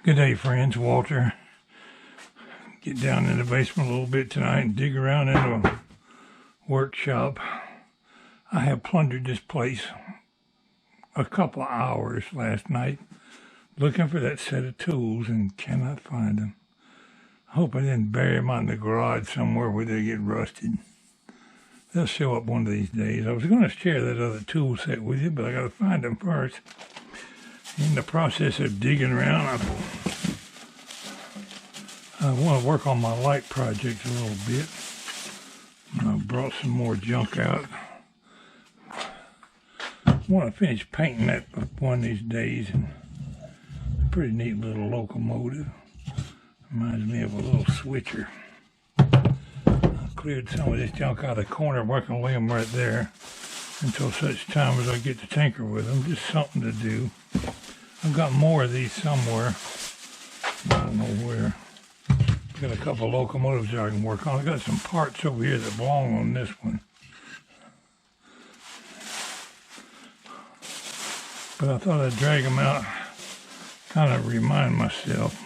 Good day, friends. Walter. Get down in the basement a little bit tonight and dig around into a workshop. I have plundered this place a couple of hours last night looking for that set of tools and cannot find them. I hope I didn't bury them out in the garage somewhere where they get rusted. They'll show up one of these days. I was going to share that other tool set with you, but I got to find them first. In the process of digging around, I want to work on my light project a little bit. I brought some more junk out. I want to finish painting that one of these days. Pretty neat little locomotive. Reminds me of a little switcher. I cleared some of this junk out of the corner. I'm going to lay them right there until such time as I get to tinker with them. Just something to do. I've got more of these somewhere. I don't know where. I've got a couple of locomotives that I can work on. I've got some parts over here that belong on this one. But I thought I'd drag them out, kind of remind myself.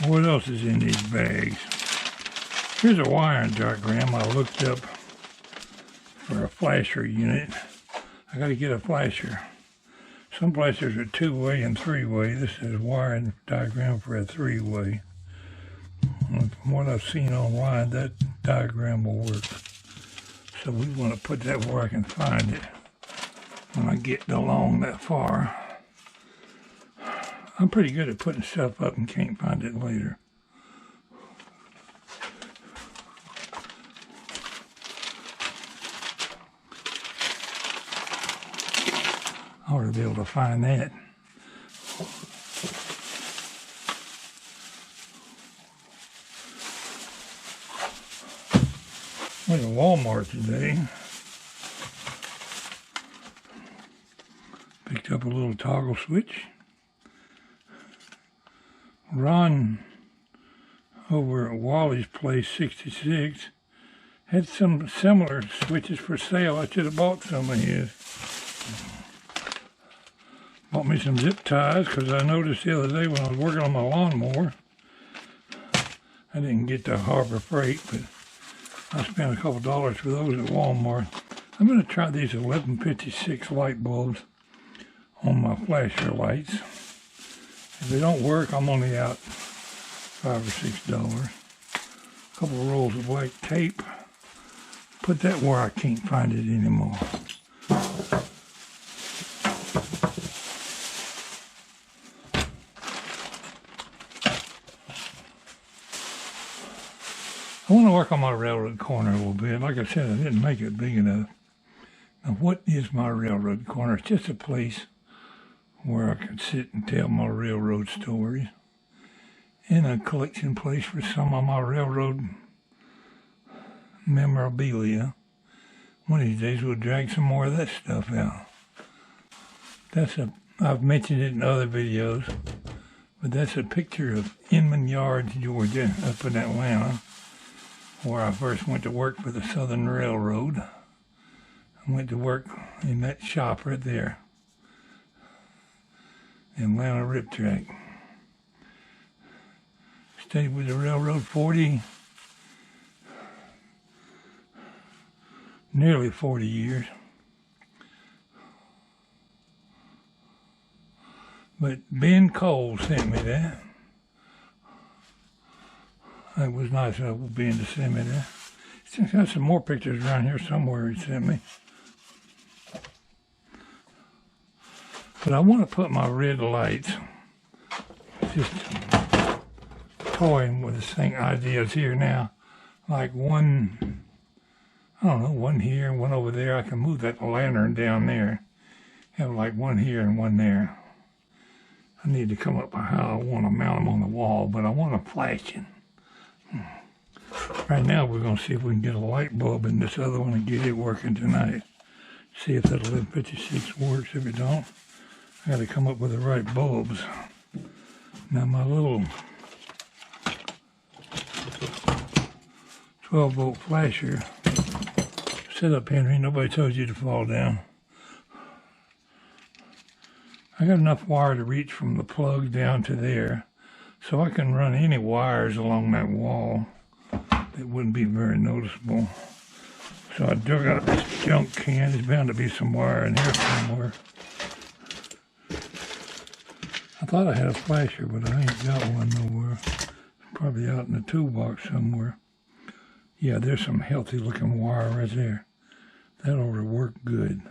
What else is in these bags? Here's a wiring diagram I looked up for a flasher unit. I got to get a flasher. Some flashers are two-way and three-way. This is a wiring diagram for a three-way. From what I've seen online, that diagram will work. So we want to put that where I can find it when I get along that far. I'm pretty good at putting stuff up and can't find it later. I ought to be able to find that. Went to Walmart today. Picked up a little toggle switch. Ron over at Wally's Place 66 had some similar switches for sale. I should have bought some of his. Bought me some zip ties because I noticed the other day when I was working on my lawnmower, I didn't get the Harbor Freight, but I spent a couple dollars for those at Walmart. I'm going to try these 1156 light bulbs on my flasher lights. If they don't work, I'm only out $5 or $6. A couple of rolls of black tape. Put that where I can't find it anymore. I want to work on my railroad corner a little bit. Like I said, I didn't make it big enough. Now, what is my railroad corner? It's just a place where I can sit and tell my railroad stories. And a collection place for some of my railroad memorabilia. One of these days we'll drag some more of that stuff out. I've mentioned it in other videos, but that's a picture of Inman Yards, Georgia, up in Atlanta, where I first went to work for the Southern Railroad. I went to work in that shop right there. Atlanta Rip Track. Stayed with the railroad nearly 40 years. But Ben Cole sent me that. It was nice of Ben to send me that. He's got some more pictures around here somewhere he sent me. But I want to put my red lights, just toying with the same ideas here now. Like one, I don't know, one here and one over there. I can move that lantern down there. Have like one here and one there. I need to come up with how I want to mount them on the wall, but I want them flashing. Right now we're going to see if we can get a light bulb in this other one and get it working tonight. See if that 1156 works. If it don't, I got to come up with the right bulbs. Now my little 12-volt flasher. Sit up, Henry. Nobody told you to fall down. I got enough wire to reach from the plug down to there, so I can run any wires along that wall. It wouldn't be very noticeable. So I dug out this junk can. There's bound to be some wire in here somewhere. I thought I had a flasher, but I ain't got one nowhere. It's probably out in the toolbox somewhere. Yeah, there's some healthy looking wire right there. That ought to work good.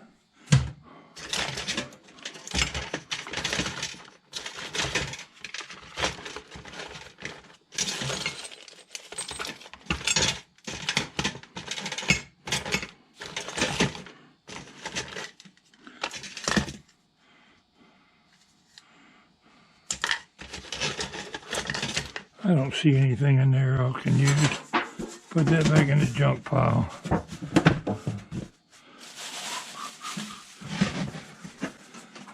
I don't see anything in there I can use. Put that back in the junk pile.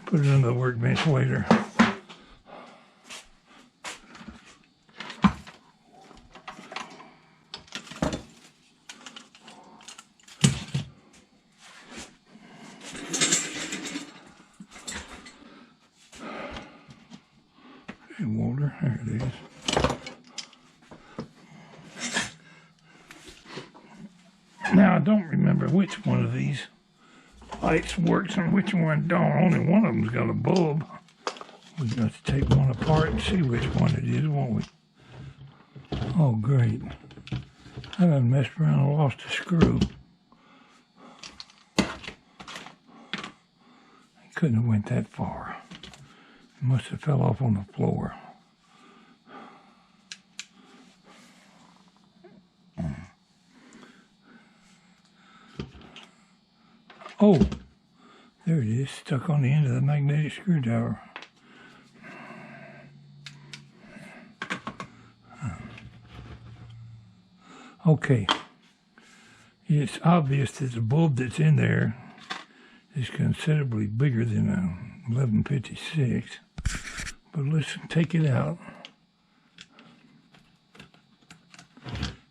Put it under the workbench later. Hey, Walter, there it is. Now, I don't remember which one of these lights works and which one don't. Only one of them's got a bulb. We've got to take one apart and see which one it is, won't we? Oh, great. I done messed around and lost a screw. I couldn't have went that far. It must have fell off on the floor. Oh, there it is, stuck on the end of the magnetic screwdriver. Okay, it's obvious that the bulb that's in there is considerably bigger than a 1156, but let's take it out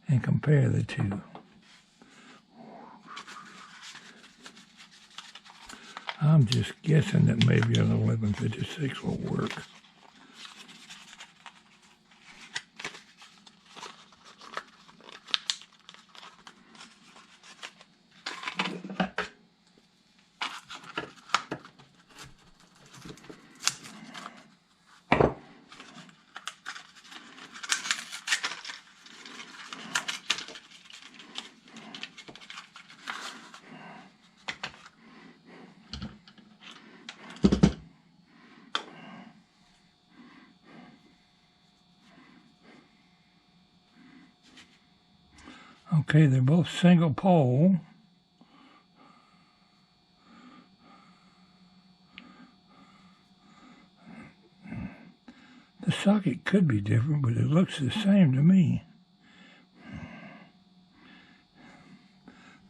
and compare the two. I'm just guessing that maybe an 1156 will work. Okay, they're both single pole. The socket could be different, but it looks the same to me.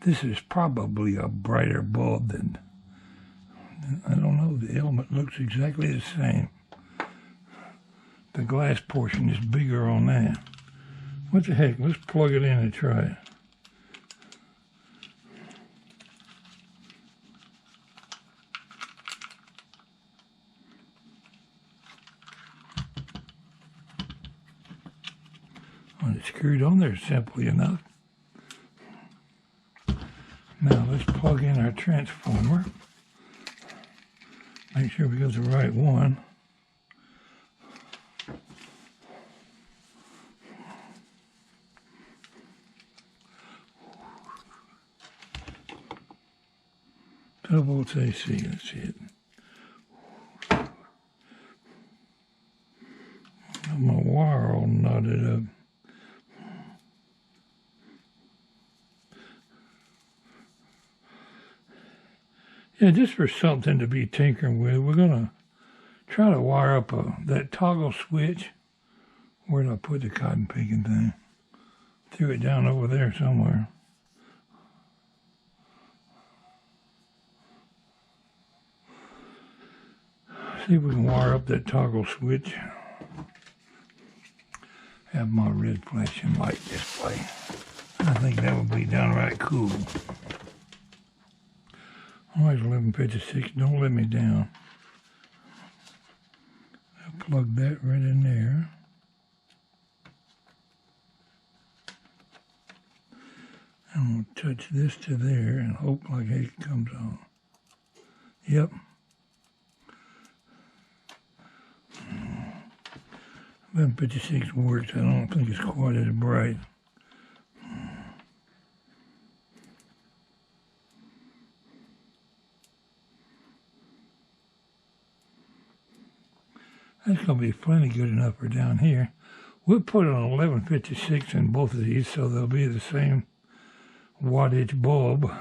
This is probably a brighter bulb than, I don't know, the element looks exactly the same. The glass portion is bigger on that. What the heck, let's plug it in and try it. Well, it's screwed on there simply enough. Now let's plug in our transformer. Make sure we got the right one. Double AC, let's see it. Got my wire all knotted up. Yeah, just for something to be tinkering with, we're gonna try to wire up that toggle switch. Where did I put the cotton picking thing? Threw it down over there somewhere. See if we can wire up that toggle switch. Have my red flashing light display. I think that would be downright cool. Alright, 1156, don't let me down. I'll plug that right in there. I'm going to touch this to there and hope like it comes on. Yep. 1156 works. I don't think it's quite as bright. That's going to be plenty good enough for down here. We'll put an 1156 in both of these so they'll be the same wattage bulb.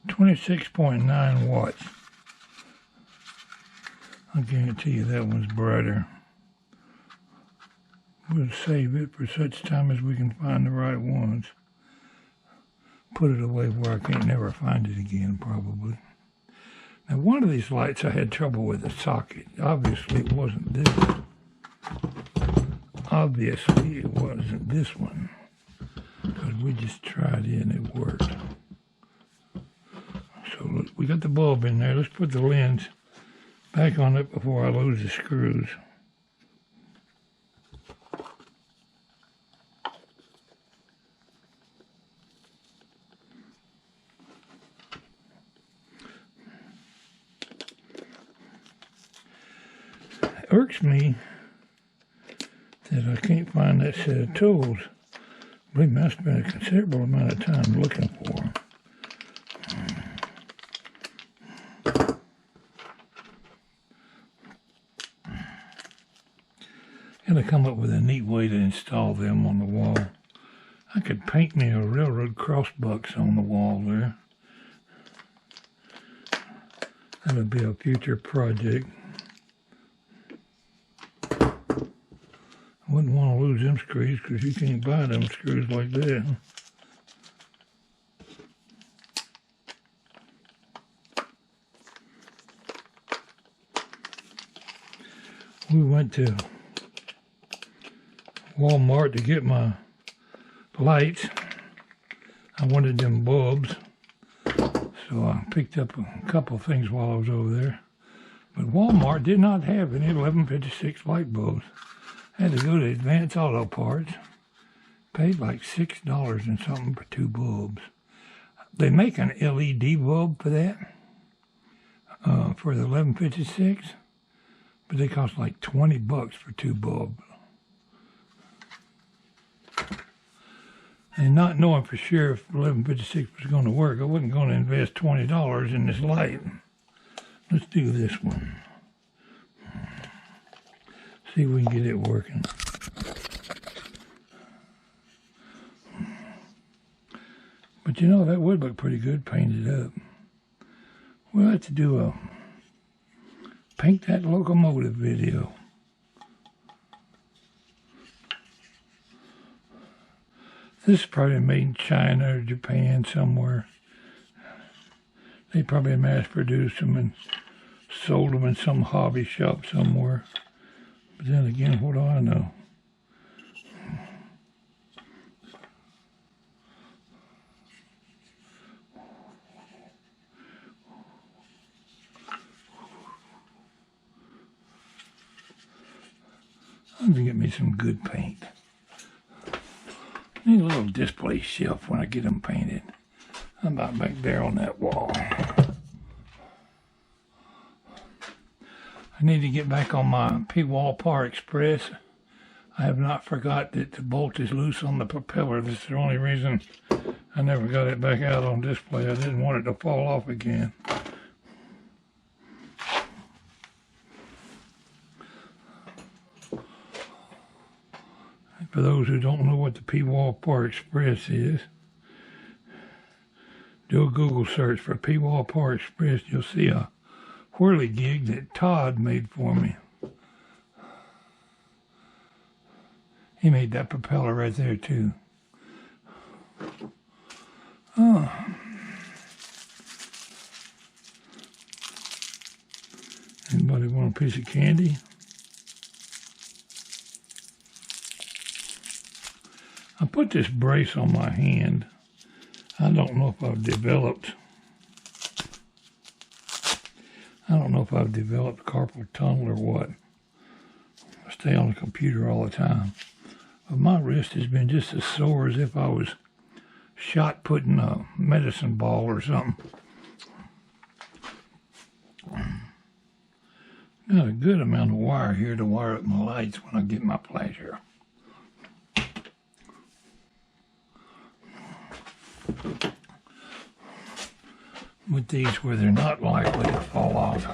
$26.9 watts. I guarantee you that one's brighter. We'll save it for such time as we can find the right ones. Put it away where I can't never find it again, probably. Now, one of these lights I had trouble with the socket. Obviously, it wasn't this. Obviously, it wasn't this one. Because we just tried it and it worked. So, look, we got the bulb in there. Let's put the lens back on it before I lose the screws. It irks me that I can't find that set of tools. Believe me, I spent a considerable amount of time looking for them. Gotta come up with a neat way to install them on the wall. I could paint me a railroad crossbucks on the wall there. That'll be a future project. I wouldn't want to lose them screws because you can't buy them screws like that. We went to Walmart to get my lights. I wanted them bulbs, so I picked up a couple of things while I was over there. But Walmart did not have any 1156 light bulbs. I had to go to Advanced Auto Parts. Paid like $6 and something for 2 bulbs. They make an LED bulb for that, for the 1156, but they cost like $20 for 2 bulbs. And not knowing for sure if 1156 was going to work, I wasn't going to invest $20 in this light. Let's do this one. See if we can get it working. But you know, that would look pretty good painted up. We'll have to do a paint that locomotive video. This is probably made in China or Japan somewhere. They probably mass-produced them and sold them in some hobby shop somewhere. But then again, what do I know? I'm gonna get me some good paint. Need a little display shelf when I get them painted. How about back there on that wall? I need to get back on my Pwalpar Express. I have not forgot that the bolt is loose on the propeller. That's the only reason I never got it back out on display. I didn't want it to fall off again. For those who don't know what the Pwalpar Express is, do a Google search for Pwalpar Express. You'll see a whirligig that Todd made for me. He made that propeller right there too. Oh. Anybody want a piece of candy? I put this brace on my hand. I don't know if I've developed carpal tunnel or what. I stay on the computer all the time. But my wrist has been just as sore as if I was shot putting a medicine ball or something. Got a good amount of wire here to wire up my lights when I get my flasher. With these where they're not likely to fall off.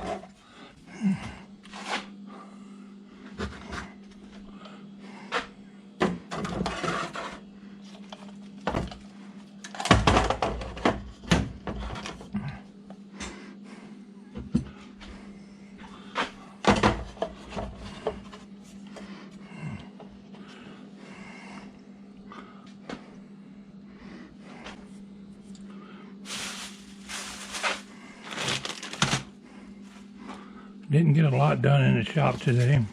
Didn't get a lot done in the shop today.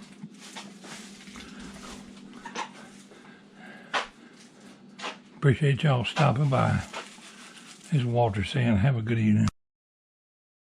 Appreciate y'all stopping by. This is Walter saying have a good evening.